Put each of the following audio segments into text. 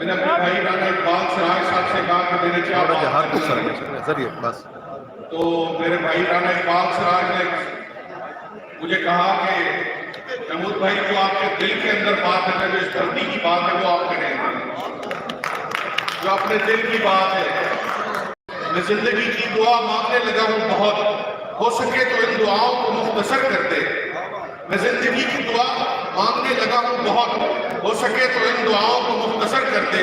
मैंने अपने भाई राणा इकबाल सराय साहब से कहा कि मेरे क्या बस तो मेरे भाई राणा इकबाल सराय ने मुझे कहा कि महमूद भाई जो आपके दिल के अंदर बात है, जो इस धरती की बात है, वो आप करें, जो अपने दिल की बात है। मैं जिंदगी की दुआ मांगने लगा हूँ बहुत, हो सके तो इन दुआओं को मुख्तसर कर दे। मैं जिंदगी की दुआ मांगने लगा हूँ बहुत, हो सके तो इन दुआओं को मुख्तसर कर दे।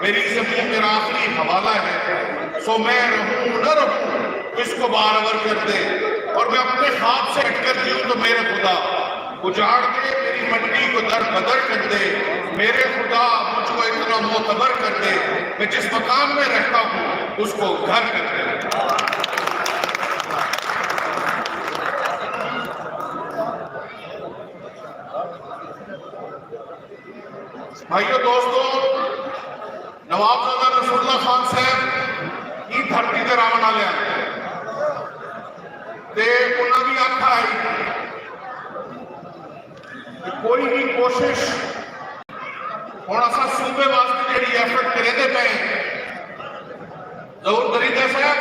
मेरी ज़मीन मेरा आखिरी हवाला है, सो मैं रहूँ न रहूँ इसको बारवर कर दे। और मैं अपने हाथ से हटकर जीऊँ तो मेरे खुदा उजाड़ के मेरी मट्टी को दर बदर कर दे। मेरे खुदा मुझको इतना मोतबर कर दे, मैं जिस मकान में रहता हूँ उसको घर कर दे। भाइयों दोस्तों, नवाबजादा रसूलुल्लाह खान साहब की धरती ते रावण वाले ते उन्होंने भी आखा है कि कोई भी कोशिश हुण असां सूबे वास्ते जी एफर्ट करेंदे पे जरूर दरीदा साहब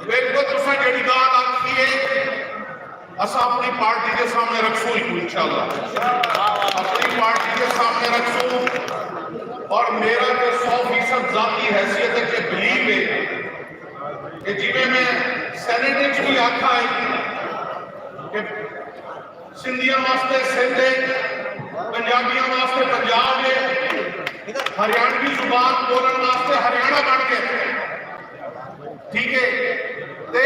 बिल्कुल तुसां जी गाल आखी है असां अपनी पार्टी के सामने रखसूं इंशाअल्लाह, अपनी पार्टी के सामने रखसूं। और मेरा तो 100% जाती हैसियत है कि बिलीव है कि जिमें मैं सेनेट भी आखा है कि सिंधिया वास्ते सिंध है, पंजाबियों वास्ते पंजाब है, हरियाणवी जुबान बोलने वास्ते हरियाणा बन गए, ठीक है। ते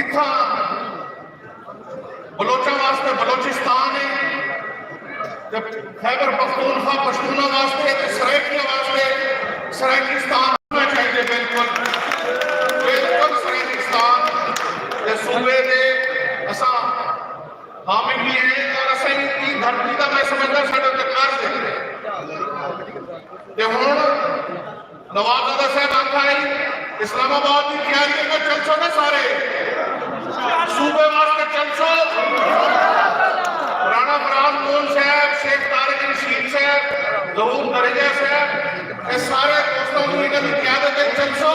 इतना बलोचा वास्ते बलोचिस्तान है, जब खैबर पख्तूनख्वा पश्तूना वास्ते सराइकिया वास्ते सराइकिस्तान होना चाहिए। बिल्कुल बिल्कुल सराइकिस्तान के सूबे दे असा हामी भी है और असा इनकी धरती का मैं समझदा साडा अधिकार है। ते हुण नवाबजादा साहब आखा है इस्लामाबाद की तैयारी में चलसो ना सारे सूबे वास्ते चलसो। राणा फराज मोहन साहब, शेख तारिक रशीद साहब, जहूर दरेजा साहब, ये सारे दोस्तों की इन्होंने क्यादत में चलसो।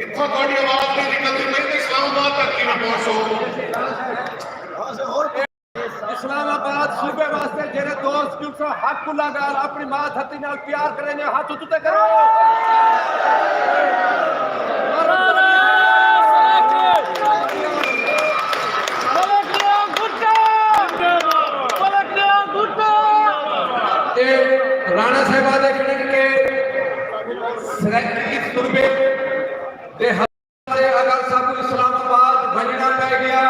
इत्थों थोड़ी आवाज नहीं निकलती नहीं इस्लामाबाद तक की ना पहुंचो। इस्लामाबाद सूबे वास्ते जेरे दोस्त क्यों हक लगाल अपनी मां धरती नाल प्यार करेंगे, हाथ उठते करो। राणा साहबा दे के सराइकी सूबे दे हवाले अगर सब इस्लामाबाद वजना पै गया,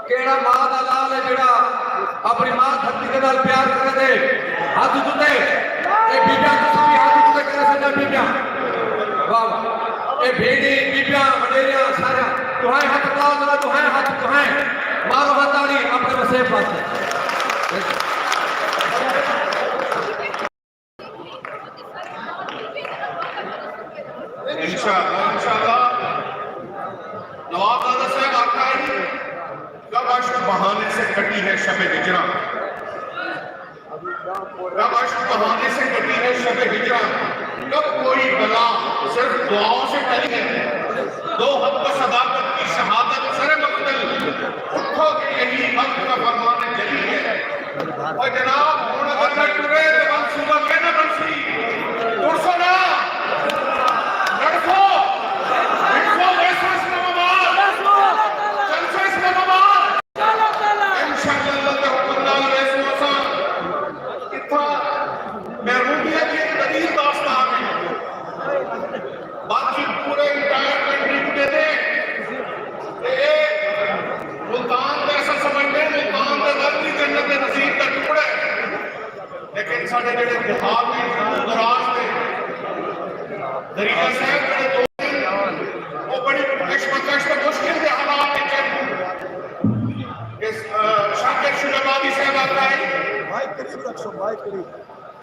केड़ा मां दा लाल है जेड़ा अपनी मां धरती के नाल प्यार कर दे, हाथ उठते ए बीबियां तुसां भी हाथ उठते करे सजा बीबियां, वाह वाह ए भेड़ी बीबियां वडेरियां सारा तुहाए हाथ लाओ जरा, तुहाए हाथ तुहाए मारो हथाड़ी अपने वसेफ वास्ते। इंशाअल्लाह नवाबजादा साहब आखा है कब अश्क बहाने से कटी है शब हिजरा, कब अश्क बहाने से कटी है शब हिजरा, कब कोई बला सिर्फ दुआओं से टली है। दो हद को सदाकत की शहादत सरे मक्तल, उठो कि यही हक का फरमान जली है। और जनाब हुण अगर मैं टुरे तो मंसूबा कहना बंसी तुरसो ना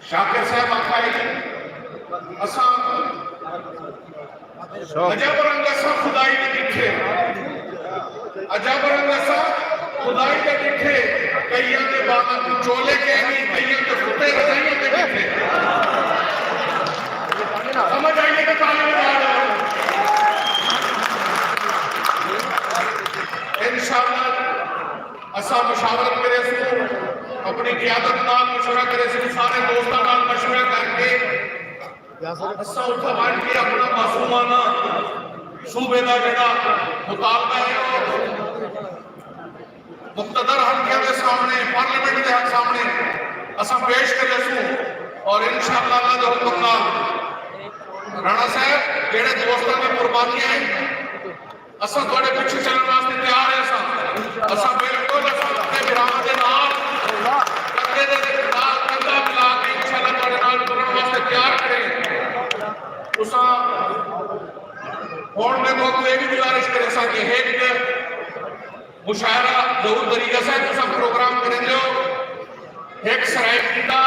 शाकिर साहब आखा है असा अजब रंग असा खुदाई ने दिखे, अजब रंग असा खुदाई के दिखे कईयों के बाबा को चोले के नहीं कईयों के फुटे रजाइयों के दिखे समझ आइए कि ताली बजा रहे हो इंशाअल्लाह असा मशावरत करे सू अपनी क़यादत नाल मशवरा करे सू सारे दोस्तां नाल मशवरा करके असा उठा बैठ के अपना मासूमाना सूबे का जिहड़ा मुतालबा है मुक्तदर हल्के के सामने पार्लियामेंट के सामने असा पेश करे सू और इंशाअल्लाह अल्लाह दे हुक्म नाल राणा साहब जेड़े दोस्तां दी कुर्बानियां हैं असा थोड़े पीछे चलने वास्ते तैयार है असा बिल्कुल अपने भरावां दे नाल कंधे दे नाल कंधा मिला के इंशाअल्लाह थोड़े नाल तुरन वास्ते तैयार करें तुसा हुण मैं कोई ये भी गुजारिश करे सा कि एक मुशायरा जरूर तरीके से तुसा प्रोग्राम करेंगे एक सराइकी का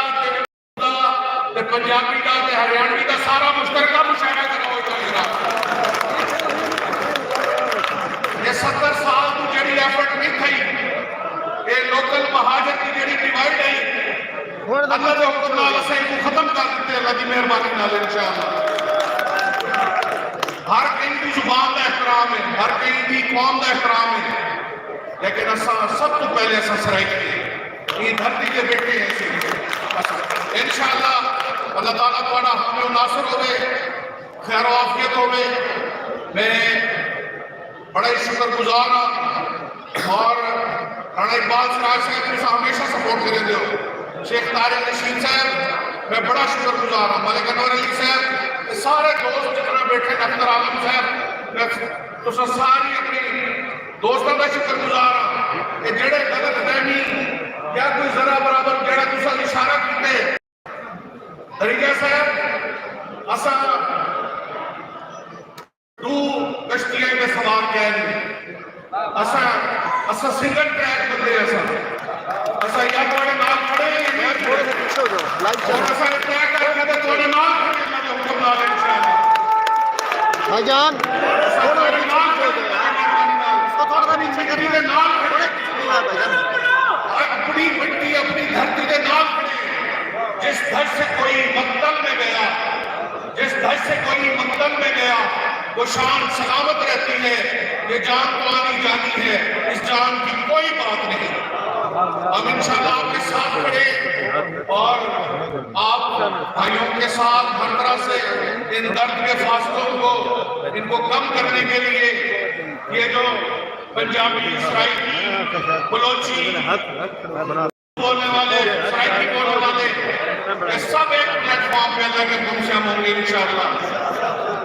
ते पंजाबी का ते हरियाणवी का सारा मुश्तरका मुशायरा कराओ ये 70 साल की जी एफर्ट नहीं थी ये लोकल महाजर की जी डिवाइड है अल्लाह के हुक्म नाल असें इनको खत्म कर दिते अल्लाह की मेहरबानी नाल इंशाअल्लाह हर कहीं की जुबान का एहतराम है हर कहीं की कौम का एहतराम है लेकिन असा सब तो पहले असा सराइकी ये धरती के बेटे हैं इंशाअल्लाह अल्लाह ताला थोड़ा हमें नासर होवे खैर आफियत होवे मैं बड़ा ही शुक्रगुजार हाँ और राणा इकबाल सिराज साहब को हमेशा सपोर्ट करे दो शेख तारिक रशीद साहब मैं बड़ा शुक्रगुजार हाँ मलिक अनवर अली साहब सारे दोस्त जितना बैठे अख्तर आलम साहब तो सारी अपनी दोस्तों का शुक्रगुजार हाँ कि जेड़े गलत फहमी या कोई जरा बराबर जेड़ा तुसा इशारा कीते दरिया साहब असा दो कश्तियां में सवार कह असा असा सिंगल ट्रैक बंदे असा या थोड़े नाल खड़े या थोड़े पीछे हो जाओ लाइव चल असा ट्रैक करके तो थोड़े नाल खड़े अल्लाह के हुक्म नाल इंशाअल्लाह भाईजान थोड़े नाल खड़े इसको थोड़ा नीचे करिए के नाल खड़े भाईजान अपनी मिट्टी अपनी धरती के नाल खड़े जिस धर से कोई मक्तल में गया जिस धर से कोई मक्तल में गया वो शान सलामत रहती है ये जान तो आनी जानी है इस जान की कोई बात नहीं हम इंशाल्लाह आपके साथ खड़े और आप भाइयों के साथ हर तरह से इन दर्द के फासलों को इनको कम करने के लिए ये जो पंजाबी सराइकी बलोची बोलने वाले सराइकी बोलने वाले ये सब एक प्लेटफॉर्म पे अल्लाह के हुक्म से हम होंगे इंशाअल्लाह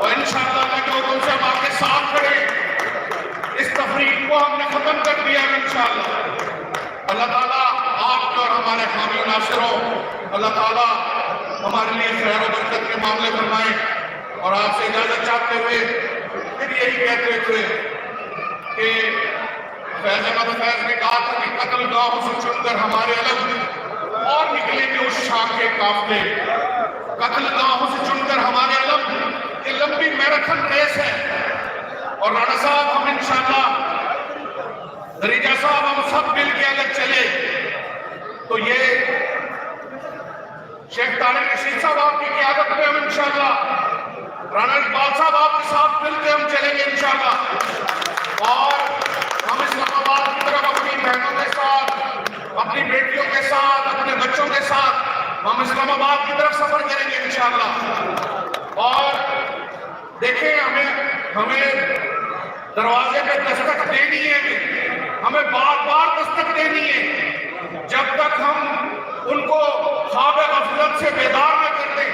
और इंशाअल्लाह अल्लाह के हुक्म से हम आपके साथ खड़े इस तफरीक को हमने खत्म कर दिया इंशाअल्लाह अल्लाह ताला आपके और हमारे हामी नासिर हो अल्लाह ताला हमारे लिए खैर और बरकत के मामले फरमाए और आपसे इजाजत चाहते हुए फिर यही कहते हुए कि फैज़ अहमद फैज़ ने कहा था कि कत्ल गाहों से चुनकर हमारे अलग और निकलेंगे उस शाख के काफले कत्ल गाहों से चुनकर हमारे अलग ये लंबी मैराथन रेस है और राणा साहब हम इंशाअल्लाह दरीजा साहब हम सब मिल के अगर चले तो ये शेख तारिक रशीद साहब आपकी क़यादत में हम इंशाअल्लाह राणा इकबाल साहब आपके साथ मिलकर हम चलेंगे इंशाअल्लाह और हम इस्लामाबाद की तरफ अपनी बहनों के साथ अपनी बेटियों के साथ अपने बच्चों के साथ हम इस्लामाबाद की तरफ सफर करेंगे इंशाअल्लाह और देखें हमें दरवाजे पे दस्तक देनी है हमें बार बार दस्तक देनी है जब तक हम उनको ख्वाब गफलत से बेदार न कर दें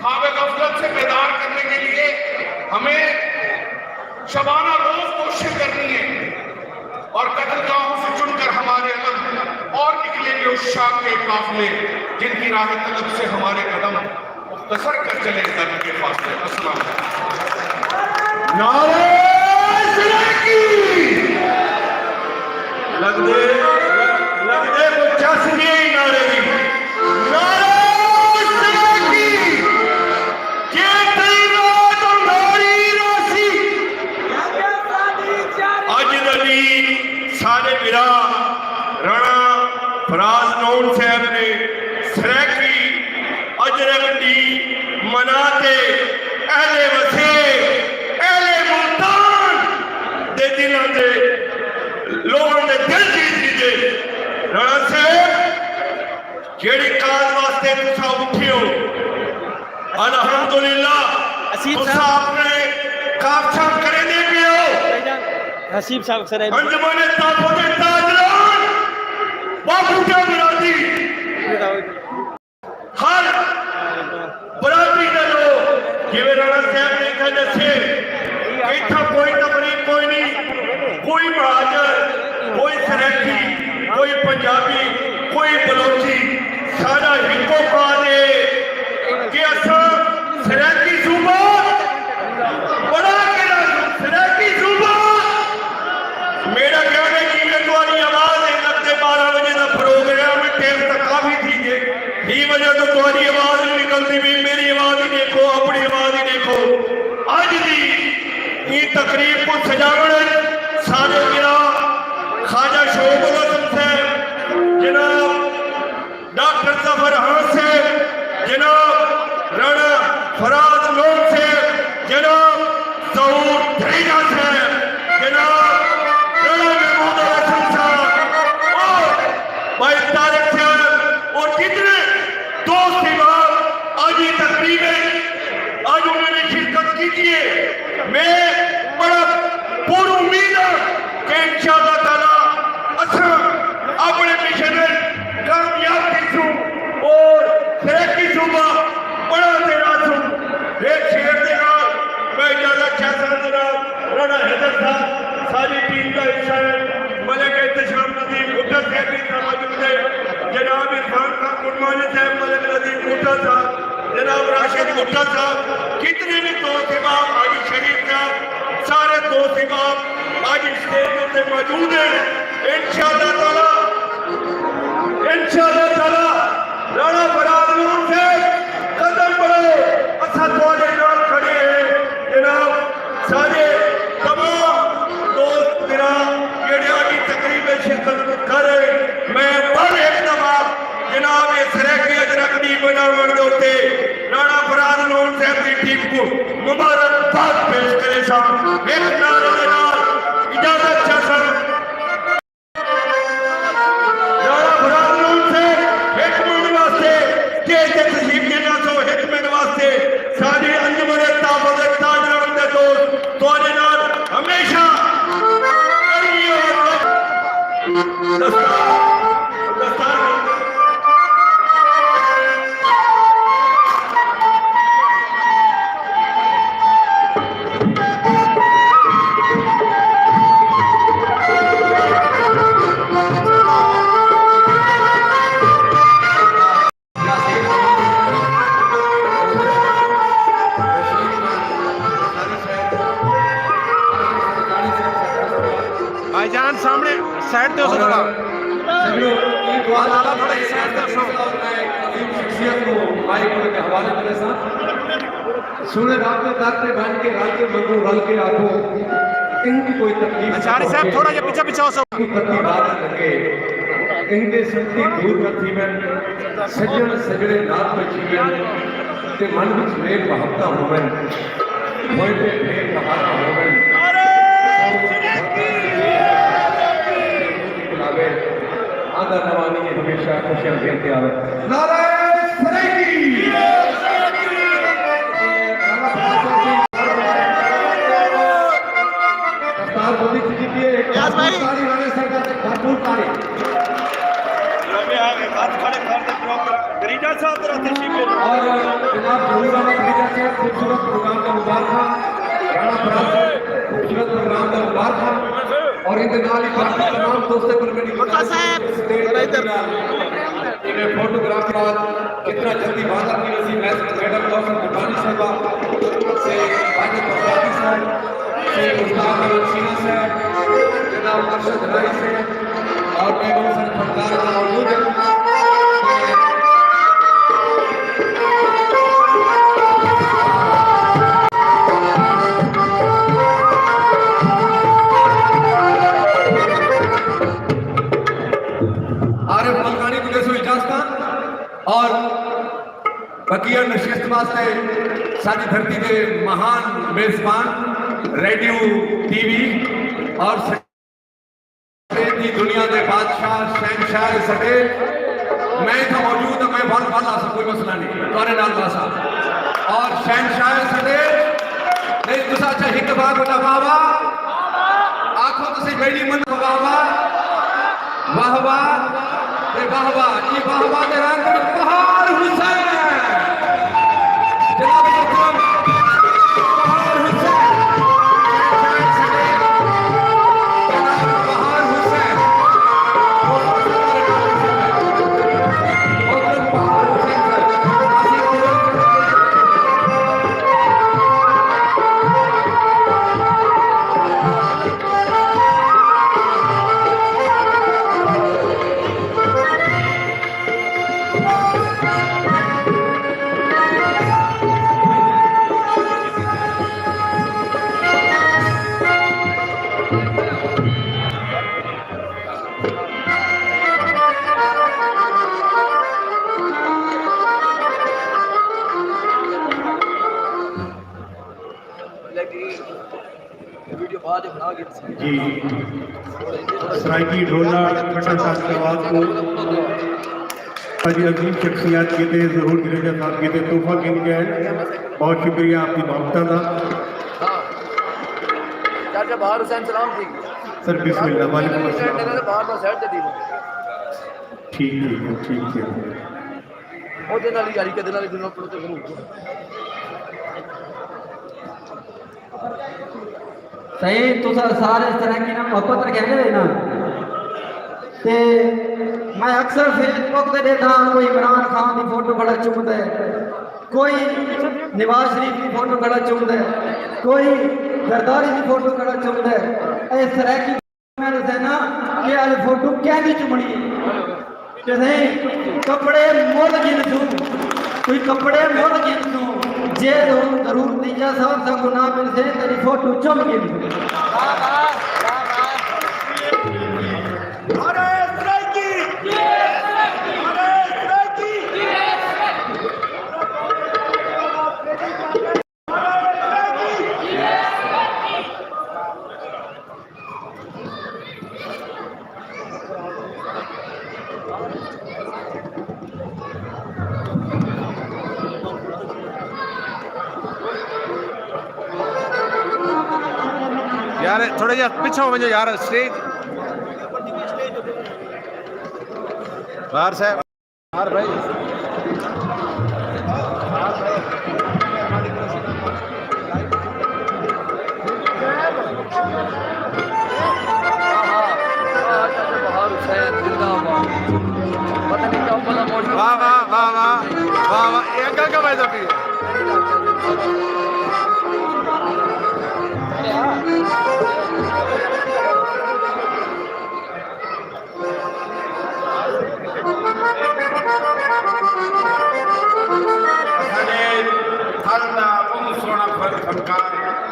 ख्वाब गफलत से बेदार करने के लिए हमें शबाना रोज कोशिश करनी है और कत्लगाहों से चुनकर हमारे अलग और निकलेंगे उस शाख के काफले जिनकी राह तलब से हमारे कदम मुख्तसर कर चले दर्द के फासले अस्सलाम नारे सराकी लगदे वो चस्मे नारे नारे सराकी के तेरा तो नारी रासी अज दली सारे विराट वास्ते अहले वसे अहले मुल्तान दे दिलों दे लोगों ने दिल जीत लीजिए। राणा साहब जेड़ी काज वास्ते तुसा उठे हो अल्हम्दुलिल्लाह तुसा अपने काम शाम करे दे पियो। हसीब साहब सर अंजुमन ताफुत ताजरान बाबूजा बरादरी हर बरादरी दे लोग जिवें राणा साहब ने कहा दसे इत्था कोई तकरीब कोई नहीं, कोई महाजर, कोई सराइकी, कोई पंजाबी, कोई बलोची, सारा हिंदू काज है कि असा सराइकी सूबा बड़ा केड़ा सराइकी सूबा। मेरा कहना कि मैं तुम्हारी आवाज है लगते 12 बजे का प्रोग्राम टाइम तक काफी थी है ही वजह तो तुम्हारी आवाज नहीं निकलती भी मेरी आवाज ही देखो, अपनी आवाज ही देखो। अज की ये तकरीब को सजावट सारे गिरा ख्वाजा शोक साहब, जनाब डॉक्टर जफर खान साहब, जनाब राणा फराज लोन साहब, जनाब जहूर धरीजा साहब, जनाब राणा महमूद हसन साहब और भाई तारिक साहब और कितने दोस्त इमाम आज ये तकरीब है, आज उन्होंने शिरकत की है। मैं बड़ा पूरी उम्मीद है कि इंशाअल्लाह ताला अच्छा अपने मिशन में कामयाब किसूं और तरक्की सूबा बड़ा तेरा सूं। एक शेर के नाल मैं इजाजत चाहता जनाब राणा हैदर साहब सारी टीम का हिस्सा है, मलिक एहतशाम नदीम भुट्टा साहब भी मौजूद है, जनाब इरफान खान गुरमानी साहब, मलिक नदीम भुट्टा साहब, जनाब राशिद भुट्टा साहब, कितने भी दोस्त इमाम हाजी शरीफ साहब, सारे दोस्त इमाम आज स्टेज पे मौजूद हैं। इंशाअल्लाह ताला राणा फराज लोन से कदम बढ़ो असा थोड़े नाल खड़े हैं। जनाब सारे तमाम दोस्त मेरा जेड़े आज तकरीब शिरकत करे मैं पर एक दफा जनाब ये सराकी अजरकनी बनावन दे उत्ते राणा फराज लोन साहब की टीम को मुबारकबाद पेश करे सा। एक नारे दे नाल इजाजत चाहता राणा फराज लोन साहब एक मिनट वास्ते स्टेज ते तशरीफ लेना सो एक मिनट वास्ते सारी अंजुमन ताफुत ताजरान दे दोस्त तुहाडे नाल हमेशा भाईजान सामने साइड दे थोड़ा लाला थोड़ा साइड दे शख्सियत को माइक के हवाले करे सा सुने रात में दाते बन के रात के मंगू रल के आखो इनकी कोई तकलीफ अचारी साहब थोड़ा ये पीछे पीछे हो सब की बात लगे इनके शक्ति दूर कर थी मैं सजन सजड़े नाथ में जीवन ते मन विच मेल महत्ता होवन होए पे मेल बहाना होवन आदर नवानी है हमेशा खुशियां देते आवे। नारे सराइकी दस्तार बंदी की एक ताली वाले सरकार से भरपूर ताली मैं आगे हाथ खड़े कर दे प्रोग्राम गरीजा साहब तरह तशरीफ ले और जनाब भोलूराम गरीजा साहब खूबसूरत प्रोग्राम का मुबारक राणा फराज खूबसूरत प्रोग्राम का मुबारक और इनके नाल ही बाकी तमाम दोस्तों पर मेरी इन्हें फोटोग्राफर कितना जल्दी बात की वसी मैडम डॉक्टर दुकानी साहबा से बाकी प्रसादी साहब से उस्ताद सीना साहब जनाब अरशद राय से और बेगम सर फरदार का मौजूद है। और बकिया नशिस्त वास्ते साडी धरती के महान मेजबान रेडियो टीवी और की दुनिया के बादशाह शहनशाह सटे मैं तो मौजूद मैं बहुत वाला सा कोई मसला नहीं तुम्हारे नाल वासा और शहनशाह सटे नहीं तुसा चाहे हिक बार बोला बाबा आखो तुसी मेरी मन बाबा वाह वाह ये वाह वाह ये वाह वाह के रंग में बहार हुसैन जनाब हुकूम बहार हुसैन बहार हुसैन वीडियो बाद में बना के जी सराइकी ढोला खट्टर साहब की आवाज़ को अजीम शख्सियात के थे जरूर गिरजा साहब के थे तोहफा गिन के बहुत शुक्रिया आपकी मोहब्बत का हाँ चाचा बाहर हुसैन सलाम ठीक सर बिस्मिल्लाह वालेकुम अस्सलाम बाहर का साइड ते दी ठीक है ਉਹਦੇ ਨਾਲ ਯਾਰੀ ਕਦੇ ਨਾਲ ਦੁਨੀਆ ਪੜੋ ਤੇ ਜ਼ਰੂਰ सही तुस सारे इस तरह की ना मोहब्बत रखेंगे ना ते मैं अक्सर फेसबुक पे देखता कोई इमरान खान की फोटो बड़ा चुमता है कोई नवाज शरीफ की फोटो बड़ा चुमता है कोई जरदारी की फोटो बड़ा चुमता है इस तरह की मैंने से ना कि आज फोटो क्या नहीं चुमनी कि नहीं कपड़े मोल गिन दूं कोई कपड़े मोल गिन दूं जे जरूर तीजा साहब सा गुनाह मिल से तेरी फोटो चुम गिन दूं यार थोड़ा जा पीछे हो वजो यार स्टेज बाहर साहब बाहर भाई बाहर हुसैन जिंदाबाद पता नहीं क्या बड़ा मौजूद वाह वाह वाह वाह वाह वाह एक का भाई साहब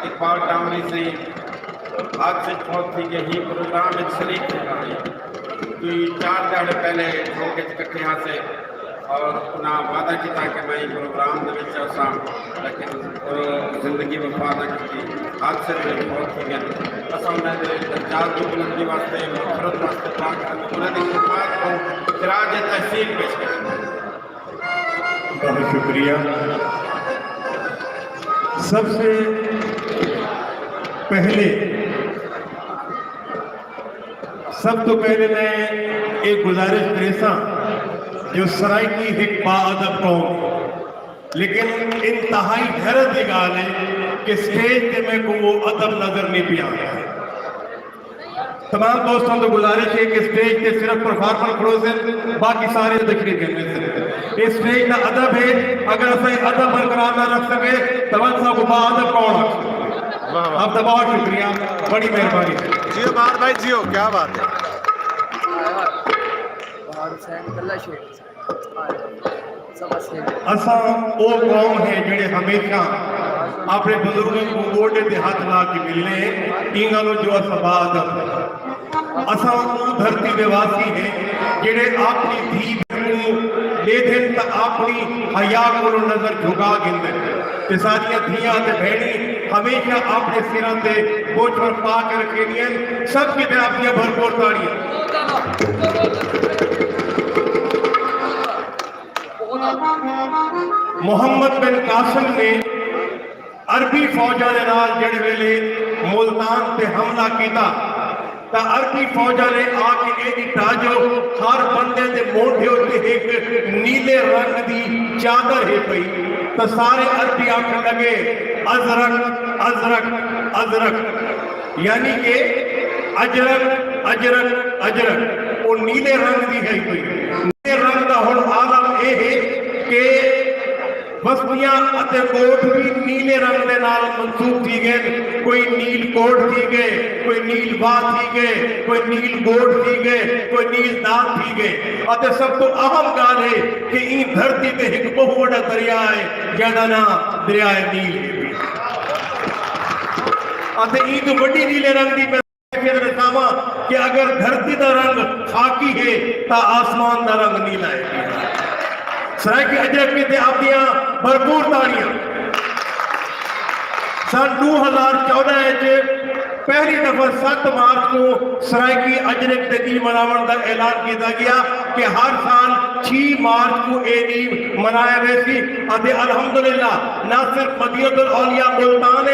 इकबाल टावरी से आज से बहुत थी यही प्रोग्राम में शरीक होना है कोई 4 दिन पहले लोग इकट्ठे यहाँ से और अपना वादा किया कि मैं प्रोग्राम लेकिन जिंदगी वफा न की आज से बहुत थी गए असल में दर्जात की बुलंदी वास्ते मफरत वास्ते पाक उन्होंने खिदमत को खराज तहसील पेश करें बहुत शुक्रिया सबसे पहले सब तो पहले मैं एक गुजारिश करेसा जो सराइकी एक बाअदब कौम लेकिन इंतहाई हैरत की गाल है कि स्टेज पे मेरे को वो अदब नजर नहीं पिया तमाम दोस्तों को गुजारिश है कि स्टेज पे सिर्फ परफॉर्मर खड़ो से बाकी सारे दिखने करने से इस स्टेज का अदब है अगर असं अदब बरकरार न रख सके तवन साहब बाअदब कौन आपका बहुत शुक्रिया बड़ी मेहरबानी जियो बाहर भाई जियो क्या बात है बाहर हुसैन कल्ला शेर असा वो कौम है जेड़े हमेशा अपने बुजुर्गों को गोडे ते हाथ ला के मिलने इंगलो जो असबाद असा वो धरती के वासी है जेड़े अपनी धी को ये दिन तो अपनी हया को नजर झुका गिंदे ते सारियां धियां ते बहनी हमेशा अपने सिरों से बोझ पर पा कर रखेंगे। सबकी तरफ दिया भरपूर ताड़ियां। मोहम्मद बिन कासिम ने अरबी फौजा के नाल जिहड़े वेले मुल्तान ते हमला किया तो अरबी फौजा ने आके ये दिता जो हर बंदे के मोढे उत्ते एक नीले रंग की चादर है पई तो सारे अरबी आखन लगे अजरक अजरक अजरक, यानी कि अजरक अजरक अजरक वो नीले रंग की है पई। नीले रंग का हुण आलम यह है कि बस्तियां अते कोट भी नीले रंग के नाल मंसूब थी गए। कोई नील कोट थी गए, कोई नील बात थी गए, कोई नील गोट थी गए, कोई नील दात थी गए। अते सब तो अहम गाल है कि ई धरती ते एक बहुत बड़ा दरिया है जिहदा नाम दरिया नील है। अते ई तो बड़ी नीले रंग की दसावा कि अगर धरती का रंग खाकी है तो आसमान का रंग नीला है। सरायकी अजरक के आपदियां भरपूर ताड़ियां। सन 2014 पहली दफा 7 मार्च को सरायकी अजरक के दी मनावन का ऐलान किया गया कि हर साल 6 मार्च को ये दी मनाया वैसी। अल्हम्दुलिल्लाह न सिर्फ मदीनतुल औलिया मुल्तान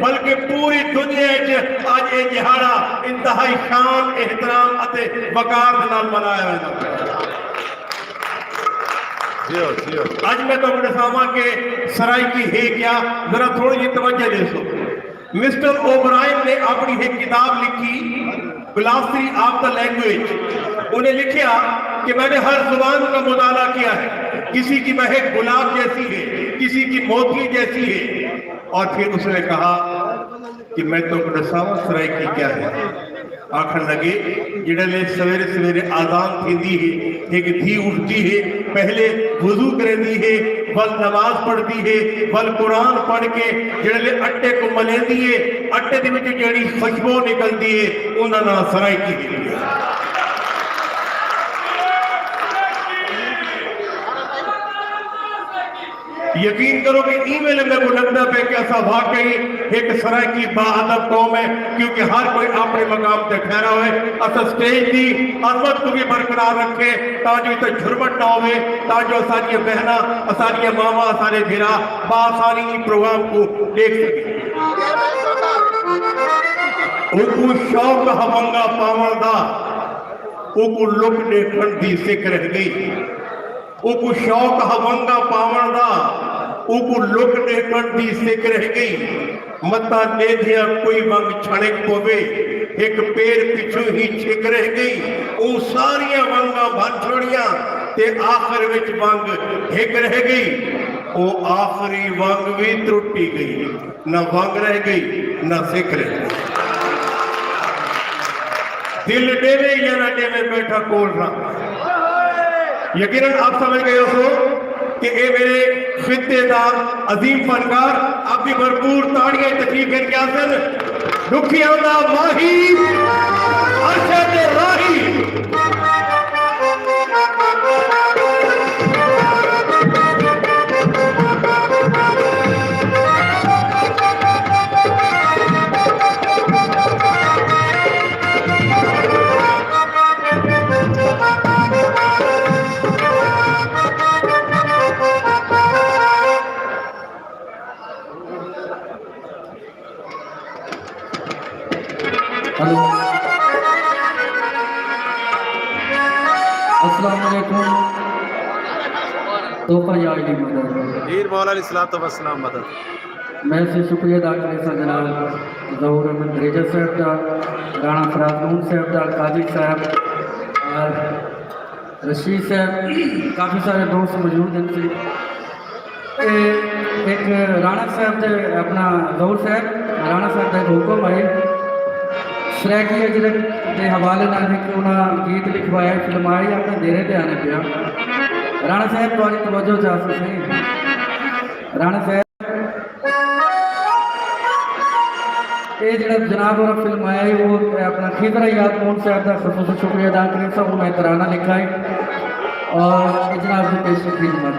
बल्कि पूरी दुनिया आज ये दिहाड़ा इंतहाई शान एहतराम अते वकार के नाल मनाया जाता है। आज मैं तो दसावा के सरायकी है क्या, जरा थोड़ी जी तवज्जो देसो। मिस्टर ओबरायन ने अपनी एक किताब लिखी ग्लासरी ऑफ द लैंग्वेज। उन्हें लिखा कि मैंने हर जुबान का मुताला किया है, किसी की महक गुलाब जैसी है, किसी की मोती जैसी है। और फिर उसने कहा कि मैं तो दसावा सरायकी क्या है। आखन लगे जिहड़े सवेरे सवेरे आजान थी है, एक धी उठती है, पहले वुजू करती है, बल नमाज पढ़ती है, बल कुरान पढ़ के जिहड़े आटे को मलेंदी है, आटे दे विच जिहड़ी खुशबू निकलती है उन्हां नाल सरायकी है। यकीन करो कि ईमेल में को लगता पे कि ऐसा वाकई एक सरायकी बाअदब कौम है, क्योंकि हर कोई अपने मकाम से ठहरा हुए। असा स्टेज की अजमत को भी बरकरार रखे ताकि इतने झुरमट ना हो, ताकि सारी बहना सारी मामा सारे भिरा बासानी प्रोग्राम को देख सके। उनको शौक हवंगा पावन दा उनको लुक देखण दी सिक रह गई। उनको शौक हवंगा पावन दा उनको लुक देखण दी सिक रह गई। मता दे दिया कोई वंग छणक पवे, एक पैर पिछू ही छिक रह गई। वो सारिया वंगा भर छोड़िया ते आखिर विच वंग हिक रह गई। वो आखिरी वंग भी त्रुटी गई, न वंग रह गई न सिक रह गई। दिल देवे या ना देवे बैठा कोल रहा। यकीनन आप समझ गए हो कि ये मेरे खित्ते का अजीम फनकार आप भी भरपूर ताड़ियां तकलीफ करके आसन दुखियों का माही अरशद राही। हेलो अस्सलाम वालेकुम। तोहफा या अली मदद वीर मौला अलैहिस्सलाम मदद। मैं से शुक्रिया अदा करे सा जनाब ज़हूर अहमद रेजा साहब का, राणा फराजून साहब का, काजी साहब और रशीद साहब, काफ़ी सारे दोस्त मौजूद हैं। एक राणा साहब से अपना ज़हूर साहब राणा साहब का हुक्म है सरायकी अजरक के हवाले नाल एक उन्हें गीत लिखवाया फिल्माई अपने देरे पे आने पिया। राणा साहब तुम्हारी तवज्जो चाह सकते राणा साहब ये जो जनाब और फिल्म आया वो अपना खिदरा याद मोहन साहब का खसूस शुक्रिया अदा करें। सब उन्हें तराना लिखा है और जनाब की पेश खिदमत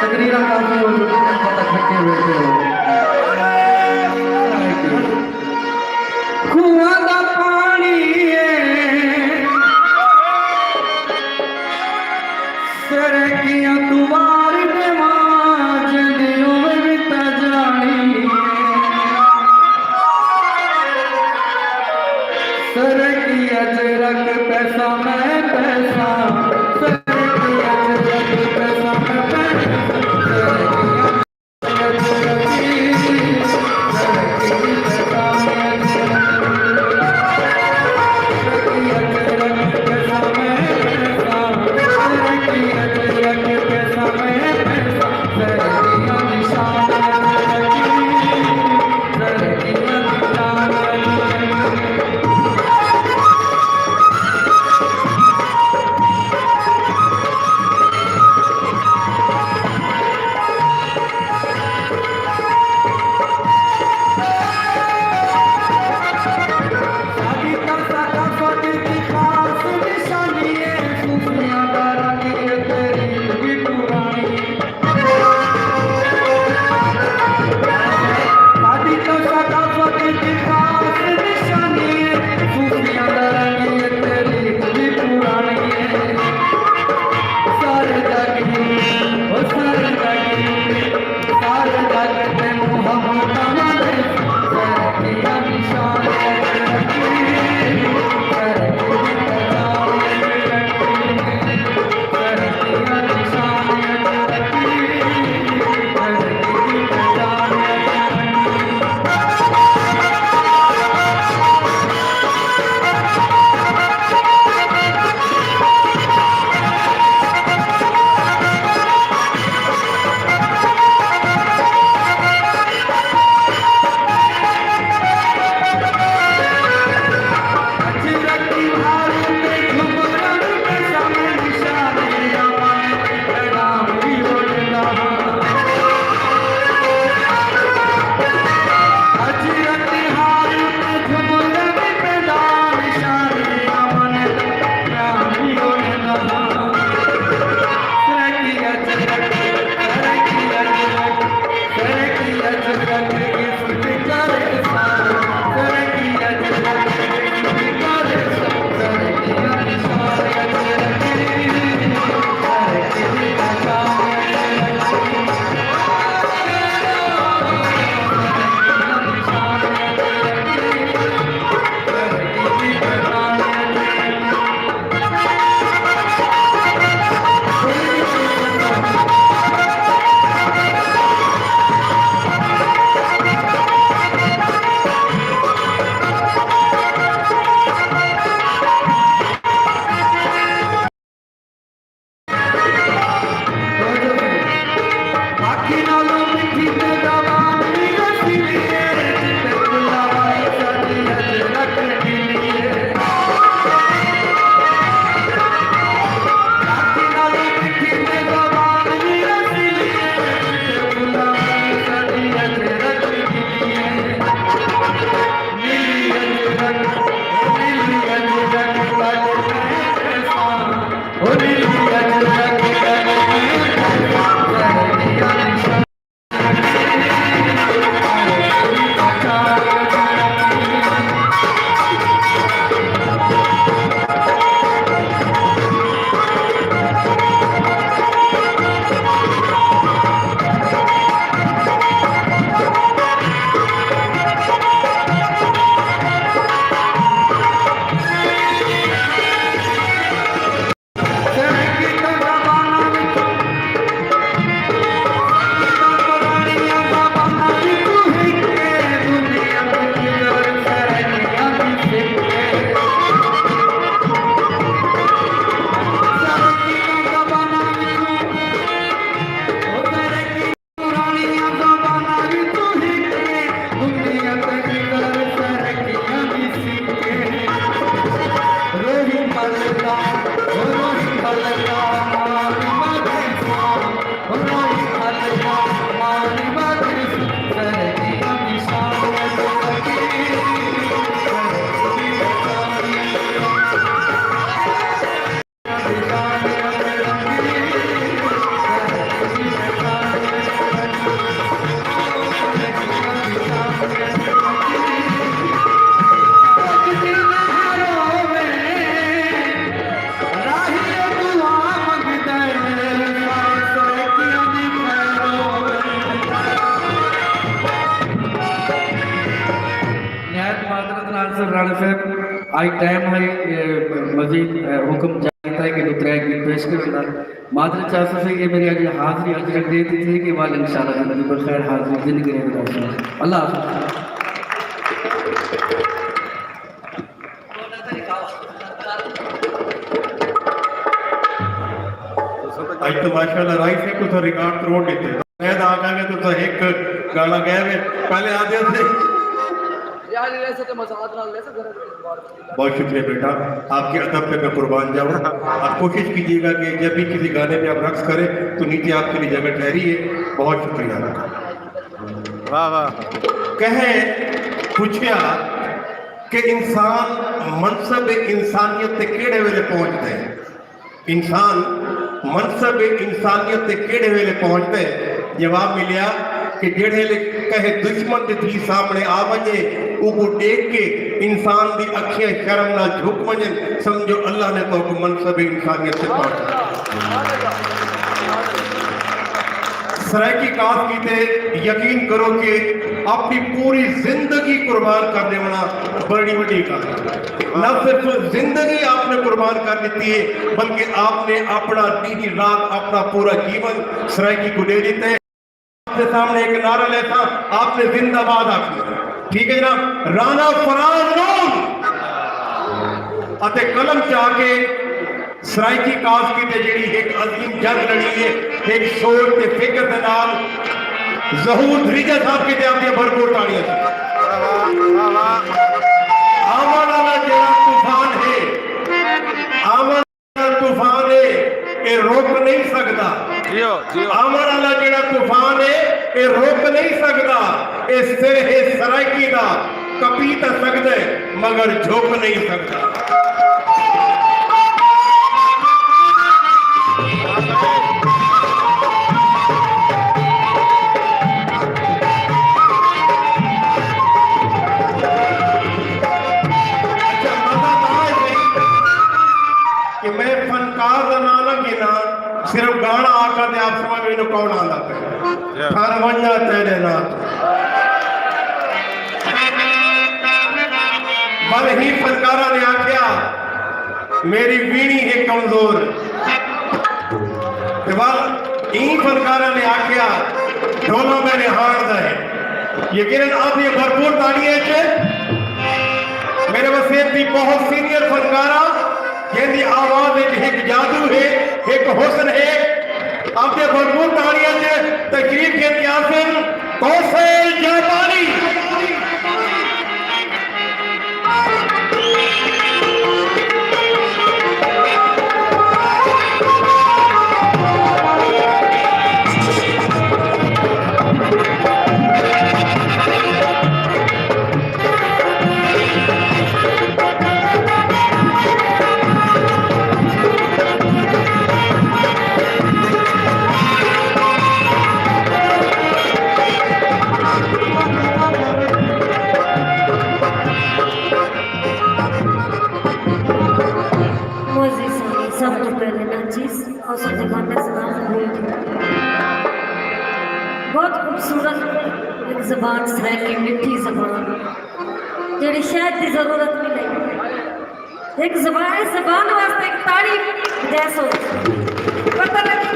तकरीरा काफी हो चुकी है, पता थके बैठे हो। कुआं दा पानी सरकियां तुवार दे माज दियों में जानी सरकिया च रख पैसा मैं पैसा सरकिया च रख पैसा मैं पैसा राणा साहब आज टाइम है मजीद हुक्म जारी है कि दूसरा गीत पेश करना मादर चाहता से ये मेरी आज हाजिरी आज रख देती थी कि वाल इंशाल्लाह जिंदगी पर खैर हाजिरी जिंदगी रहेगा अल्लाह हाफ़िज़। आज तो माशाल्लाह राई से कुछ रिकॉर्ड तोड़ देते मैं तो आका के तो एक गाना गया में पहले आते थे। बहुत शुक्रिया बेटा, आपके अदब पे मैं कुर्बान जाऊँ। आप कोशिश कीजिएगा कि जब भी किसी गाने पे आप रक्स करें तो नीचे आपके लिए जगह ठहरी है। बहुत शुक्रिया। वाह वाह। कहे पूछया कि इंसान मनसब इंसानियत ते केड़े वेले पहुंचते हैं, इंसान मनसब इंसानियत ते केड़े वेले पहुंचते हैं। जवाब मिलिया कि जेड़े कहे दुश्मन दे थी सामने आ वजे उको देख के इंसान दी अखियां शर्म ना झुक वजन समझो अल्लाह ने तो मनसब इंसानियत से पहुंचा। सराइकी काफ की ते यकीन करो कि अपनी पूरी जिंदगी कुर्बान कर देना बड़ी बड़ी गल। न सिर्फ जिंदगी आपने कुर्बान कर दी है बल्कि आपने अपना दिन रात अपना पूरा जीवन सराइकी को दे देते। आपके सामने एक नारा लेता आपने जिंदाबाद आखिर ठीक है ना। राणा फराज अते कलम चाके सराइकी काफ की ते जेड़ी एक अजीम जंग लड़ी है एक सोच ते फिक्र दे नाल ज़हूर धरीजा साहब की ते आपने भरपूर ताड़ियां आमन वाला जेड़ा तूफान है आमन वाला तूफान है ये रोक नहीं सकता। आमन वाला जेड़ा तूफान है ये रोक नहीं सकता। ये सिर है सराइकी दा कपी तो सकता है मगर झोंक नहीं सकता। कि मैं फनकार का नाम ना गिना सिर्फ गाना आकर आप समझ में कौन आना है हर वंजा तेरे नाथ बल ही फनकारा ने आख्या मेरी वीणी है कमजोर फनकारा ने आख्या ढोलो मैंने हार है। यकीनन आप ये भरपूर तालियां मेरे वसीयत की बहुत सीनियर फनकारा जिनकी आवाज एक जादू है एक हुस्न है। आपने भरपूर तालियां से तकरीब के इतिहास कौशल जापानी बहुत खूबसूरत एक जबान सराइकी मिठी जबान जी शायद की जरूरत भी नहीं। एक जबान वास्ते एक तारीफ जैसो पता लगे